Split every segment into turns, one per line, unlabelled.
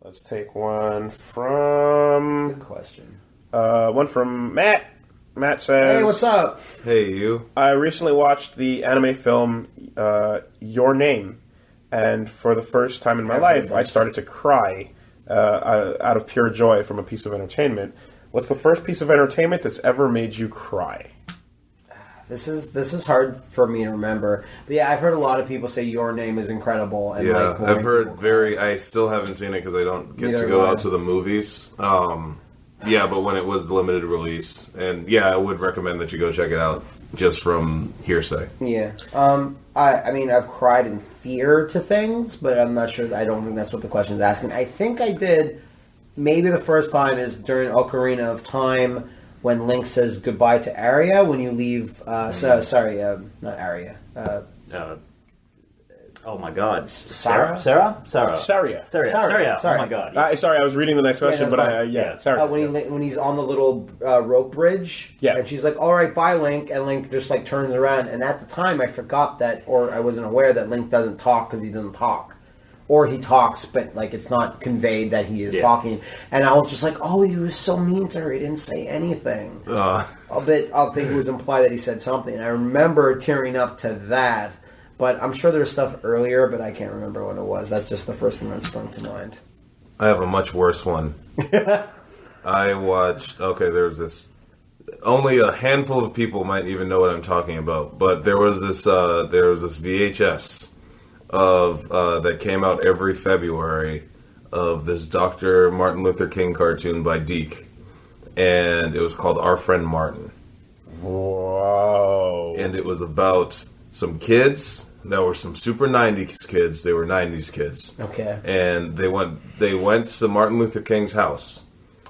Let's take one from...
Good question.
One from Matt. Matt says...
Hey, what's up?
Hey, you.
I recently watched the anime film Your Name, and for the first time in my life, I started to cry out of pure joy from a piece of entertainment. What's the first piece of entertainment that's ever made you cry?
This is hard for me to remember. But yeah, I've heard a lot of people say Your Name is incredible. And
Yeah,
like,
I've heard I still haven't seen it because I don't get to go out to the movies. Yeah, but when it was the limited release, and yeah, I would recommend that you go check it out just from hearsay.
Yeah. I mean, I've cried in fear to things, but I'm not sure. I don't think that's what the question is asking. I think I did. Maybe the first time is during Ocarina of Time when Link says goodbye to Arya when you leave. Not Arya.
Oh my God,
Sarah?
Saria.
Sorry.
Oh my God.
Sorry, I was reading the next question, sorry.
When he's on the little rope bridge, and she's like, "All right, bye, Link," and Link just like turns around. And at the time, I forgot that, or I wasn't aware that Link doesn't talk because he doesn't talk, or he talks, but like it's not conveyed that he is talking. And I was just like, "Oh, he was so mean to her. He didn't say anything." I'll think it was implied that he said something. And I remember tearing up to that. But I'm sure there's stuff earlier, but I can't remember what it was. That's just the first thing that sprung to mind.
I have a much worse one. I watched... Okay, there's this... Only a handful of people might even know what I'm talking about, but there was this VHS that came out every February of this Dr. Martin Luther King cartoon by Deke, and it was called Our Friend Martin.
Whoa.
And it was about some kids... There were some super 90s kids. They were 90s kids.
Okay.
And they went to Martin Luther King's house,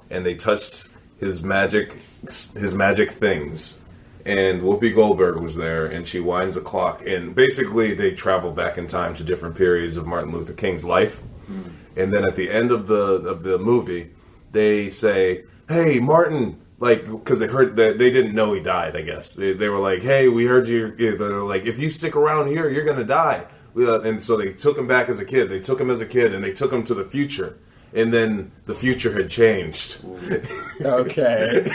and they touched his magic things. And Whoopi Goldberg was there, and she winds a clock. And basically, they travel back in time to different periods of Martin Luther King's life. Mm. And then at the end of the movie, they say, "Hey, Martin." Like, because they heard that they didn't know he died, I guess. They were like, "Hey, we heard you." They're like, "If you stick around here, you're going to die." And so they took him back as a kid. They took him as a kid, and they took him to the future. And then the future had changed.
Okay.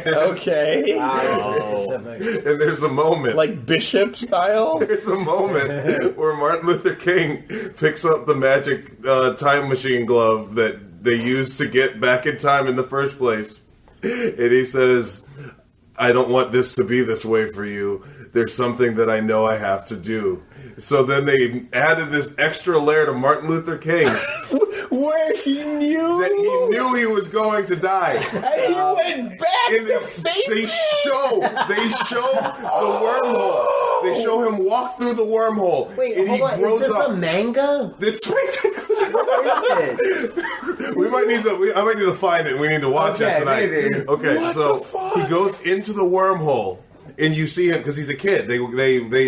Okay.
And there's a moment.
Like Bishop style?
There's a moment where Martin Luther King picks up the magic time machine glove that they used to get back in time in the first place. And he says, "I don't want this to be this way for you. There's something that I know I have to do." So then they added this extra layer to Martin Luther King.
Where he knew
he was going to die.
And he went back to face
They show the wormhole. They show him walk through the wormhole.
Wait,
and
hold on. Is this a manga?
This basically...
What is it?
I might need to find it. We need to watch it tonight.
Maybe.
Okay,
What
so
the fuck?
he goes into the wormhole, and you see him because he's a kid. They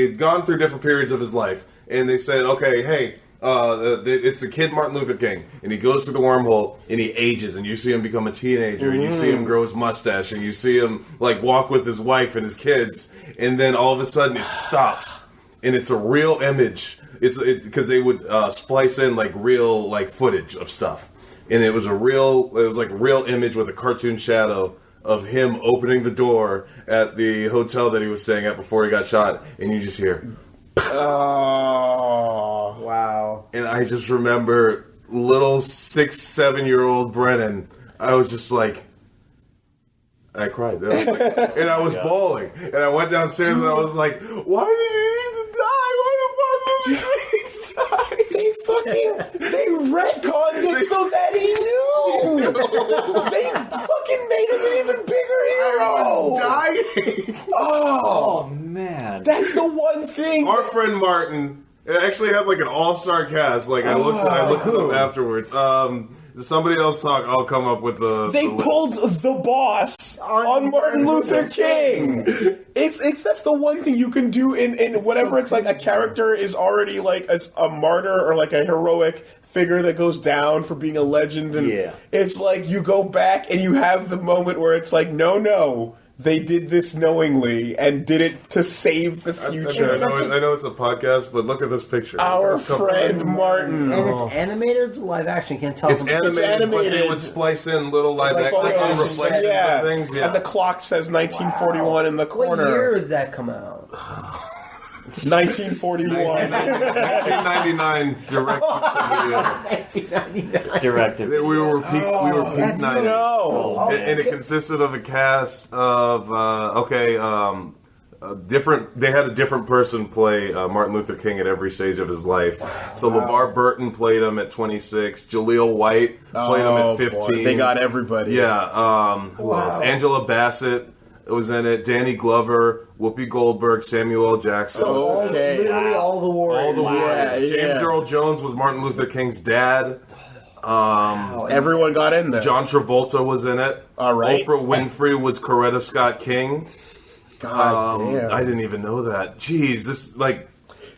had gone through different periods of his life, and they said, "Okay, hey, it's the kid Martin Luther King," and he goes through the wormhole, and he ages, and you see him become a teenager, and you see him grow his mustache, and you see him like walk with his wife and his kids, and then all of a sudden it stops, and it's a real image. It's because they would splice in like real like footage of stuff, and it was like a real image with a cartoon shadow of him opening the door at the hotel that he was staying at before he got shot, and you just hear,
"Oh,
wow!"
And I just remember little 6-7-year-old Brennan. I was just like, I cried, and I was bawling, and I went downstairs and I was like, "Why did he need to die? Why did Martin Luther King die?"
They retconned it so that he knew. They fucking made him an even bigger hero.
I was dying.
Oh
man,
that's the one thing.
Our friend Martin. It actually had like an all-star cast. Like I looked it up afterwards. Somebody else talk. I'll come up with the.
They pulled the boss on Martin Luther King. It's that's the one thing you can do in whatever it's like a character is already like a martyr or like a heroic figure that goes down for being a legend, and it's like you go back and you have the moment where it's like no, they did this knowingly and did it to save the future.
I know it's a podcast, but look at this picture.
Our friend Martin.
And it's animated or it's live action? Can't tell.
It's animated, but they would splice in little live action reflections of things. Yeah.
And the clock says 1941 in the corner.
What year did that come out?
1941.
1999
directed.
We were peak 90s.
No.
And it consisted of a cast of different. They had a different person play Martin Luther King at every stage of his life. So LeVar Burton played him at 26. Jaleel White played him at 15.
Boy. They got everybody.
Yeah. Who else? Angela Bassett was in it. Danny Glover, Whoopi Goldberg, Samuel L. Jackson.
So literally all the warriors.
James Earl Jones was Martin Luther King's dad.
Everyone got in there.
John Travolta was in it.
All right.
Oprah Winfrey was Coretta Scott King.
God damn.
I didn't even know that. Jeez, this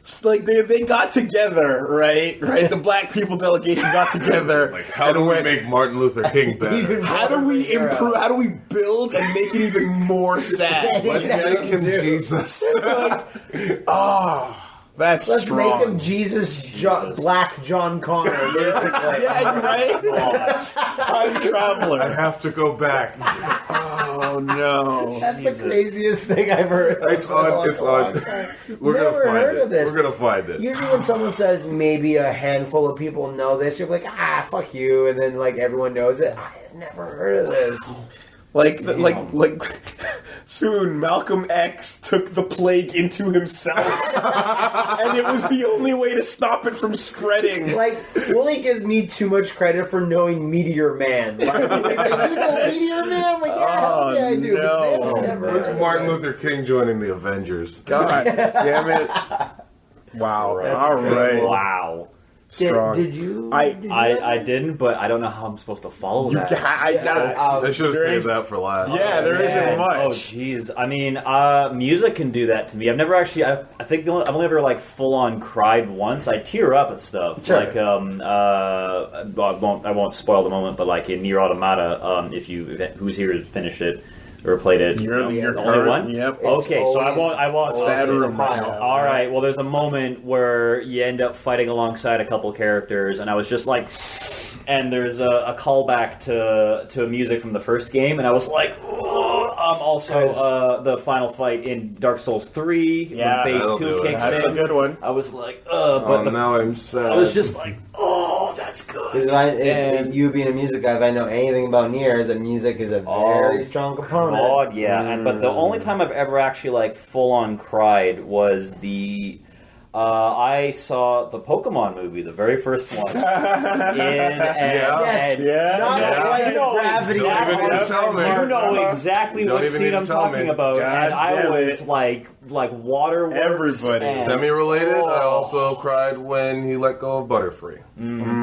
It's like they got together, right? The Black people delegation got together.
Like, how do we make Martin Luther King better?
How do we improve? How do we build and make it even more sad?
Let's make him Jesus.
That's
Let's
strong.
make him Jesus, Black John Connor, basically.
Yeah, right? Time traveler.
I have to go back.
Oh no!
That's the craziest thing I've heard.
It's on. We're
Never
gonna
heard
find
of this.
it. We're gonna find it.
Usually when someone says maybe a handful of people know this, you're like, fuck you, and then like everyone knows it. I've never heard of this.
Like soon Malcolm X took the plague into himself, and it was the only way to stop it from spreading.
Like, Willie gives me too much credit for knowing Meteor Man. Like, you know Meteor Man? I'm like, I do.
No.
But this never.
It's Martin Luther King joining the Avengers.
God damn it! Wow! All right.
Wow.
Strong.
Did you?
I didn't, but I don't know how I'm supposed to follow that.
I should have saved that for last.
Yeah, there isn't much.
Oh, jeez. I mean, music can do that to me. I've never actually. I think I've only ever like full on cried once. I tear up at stuff.
Sure.
Like I won't spoil the moment, but like in Nier Automata, who's here to finish it or played it?
You're
the only
current,
one.
Yep.
Okay, so I won't.
Sad
All right. Well, there's a moment where you end up fighting alongside a couple characters, and I was just like, and there's a callback to music from the first game, and I was like, also the final fight in Dark Souls 3 when Phase 2 kicks in.
That's a good one.
I was like,
now I'm sad.
I was just like, that's good.
And you being a music guy, if I know anything about Nier, is that music is a very strong component.
God, yeah. But the only time I've ever actually like full on cried was I saw the Pokemon movie, the very first one.
Not quite gravity.
You know exactly what scene I'm talking about, and I was like waterworks.
Everybody.
Semi-related, I also cried when he let go of Butterfree.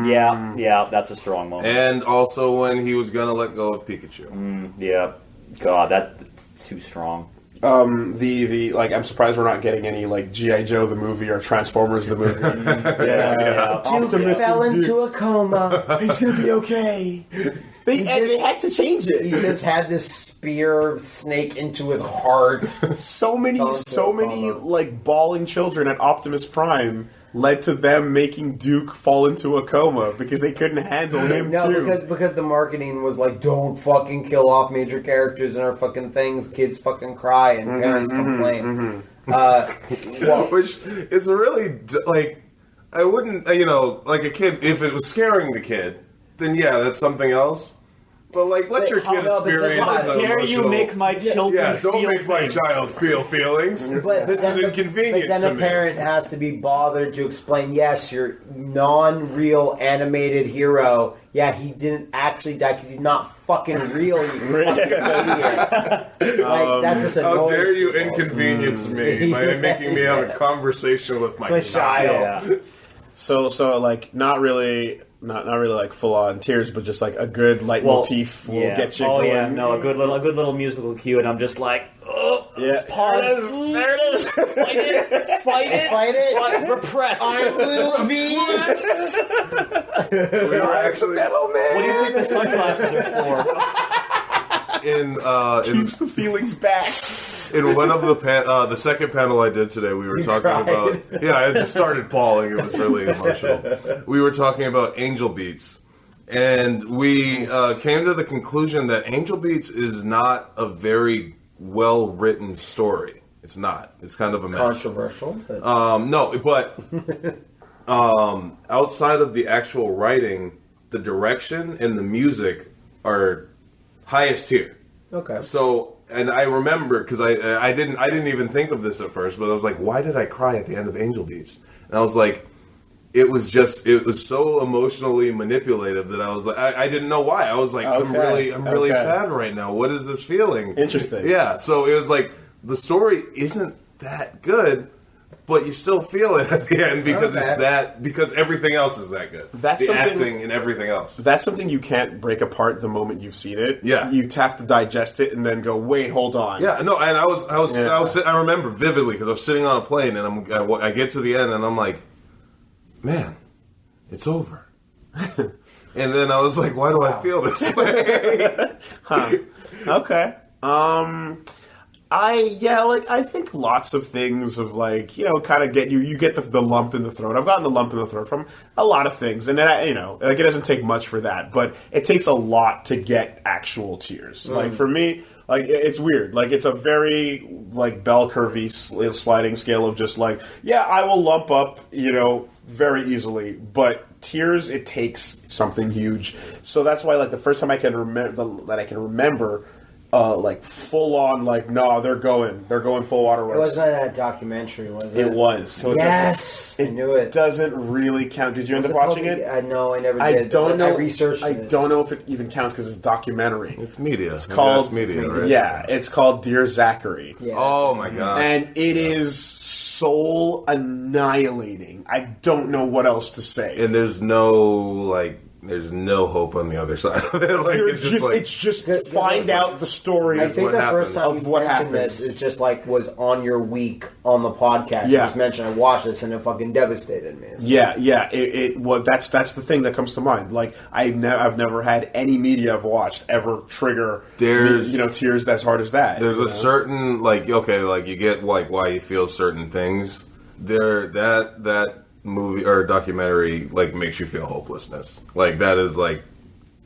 Yeah, that's a strong moment.
And also when he was going to let go of Pikachu.
Yeah. God, that's too strong.
I'm surprised we're not getting any like G.I. Joe the movie or Transformers the movie.
Duke fell into a coma.
He's gonna be okay. They had to change it.
He just had this spear snake into his heart.
So many like bawling children at Optimus Prime led to them making Duke fall into a coma because they couldn't handle him too.
because the marketing was like, don't fucking kill off major characters in our fucking things. Kids fucking cry and parents complain.
Which is really like, I wouldn't, like a kid, if it was scaring the kid, then yeah, that's something else. But like, let your kid experience.
How dare you make my children feel
don't make my child feel feelings.
But
this is inconvenient.
But then
to
a parent has to be bothered to explain. Yes, your non-real animated hero. Yeah, he didn't actually die because he's not fucking real. You fucking idiot. That's just annoying.
How dare you inconvenience me by making me have a conversation with my child?
Yeah. So like not really like full on tears, but just like a good leitmotif will get you going.
Yeah, no, a good little musical cue, and I'm just like, pause.
There it is.
Fight it. Repress.
I'm Little V.
We were actually
metal man.
What do you think the sunglasses are for?
Keeps the feelings back.
In one of the second panel I did today, we were talking about. Yeah, I just started bawling. It was really emotional. We were talking about Angel Beats. And we came to the conclusion that Angel Beats is not a very well-written story. It's not. It's kind of a mess.
Controversial.
No, but outside of the actual writing, the direction and the music are highest tier.
Okay.
So, and I remember, because I didn't even think of this at first, but I was like, why did I cry at the end of Angel Beats? And I was like, it was so emotionally manipulative that I was like, I didn't know why. I was like, I'm really sad right now. What is this feeling?
Interesting.
Yeah. So it was like, the story isn't that good, but you still feel it at the end because because everything else is that good.
That's
the acting and everything else.
That's something you can't break apart the moment you've seen it.
Yeah.
You have to digest it and then go, wait, hold on.
Yeah, no, and I remember vividly because I was sitting on a plane and I get to the end and I'm like, man, it's over. And then I was like, why do I feel this way?
Okay. I think lots of things of kind of you get the lump in the throat. I've gotten the lump in the throat from a lot of things, and then it doesn't take much for that, but it takes a lot to get actual tears. Like for me, it's weird. It's a very bell curvy sliding scale of just I will lump up, very easily, but tears, it takes something huge. So that's why the first time I can remember full on no, they're going full waterworks.
It wasn't that documentary, was it?
It was. So
yes, I knew it.
Doesn't really count. Did you end up watching it?
No, I never did. I don't know. I researched it.
I don't know if it even counts because it's a documentary.
It's media.
It's called
media, right?
Yeah, it's called Dear Zachary.
Yeah,
oh my god!
And it is soul annihilating. I don't know what else to say.
And there's no hope on the other side of it.
It's just find out the story.
I think the first time
of what happened.
This is just was on your week on the podcast.
Yeah.
You just mentioned I watched this and it fucking devastated me. So.
Yeah. That's the thing that comes to mind. I've never had any media I've watched ever trigger tears as hard as that.
There's a certain you get why you feel certain things. That movie or documentary makes you feel hopelessness. That is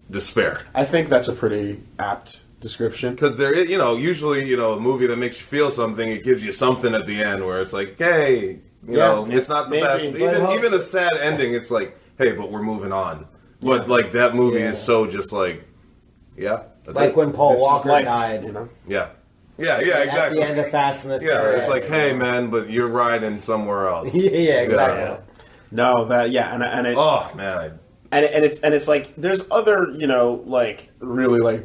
despair.
I think that's a pretty apt description
because there, usually a movie that makes you feel something, it gives you something at the end where it's hey, it's not the best. Even a sad ending, it's hey, but we're moving on. But that movie is so just that's
when Paul Walker died.
Yeah. Yeah, exactly.
At the end of Fast and the Furious.
Yeah, it's hey man, but you're riding somewhere else.
Yeah, exactly.
Yeah. No, and it.
Oh man.
And it's there's other really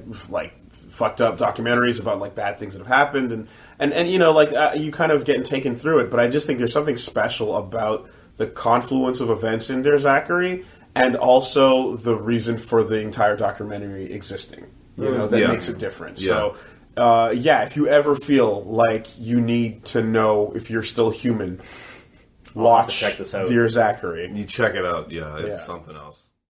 fucked up documentaries about bad things that have happened and you kind of getting taken through it, but I just think there's something special about the confluence of events in Dear Zachary and also the reason for the entire documentary existing. That makes it different. Yeah. So. If you ever feel you need to know if you're still human, watch
check this out.
Dear Zachary.
You check it out. Yeah, it's something else.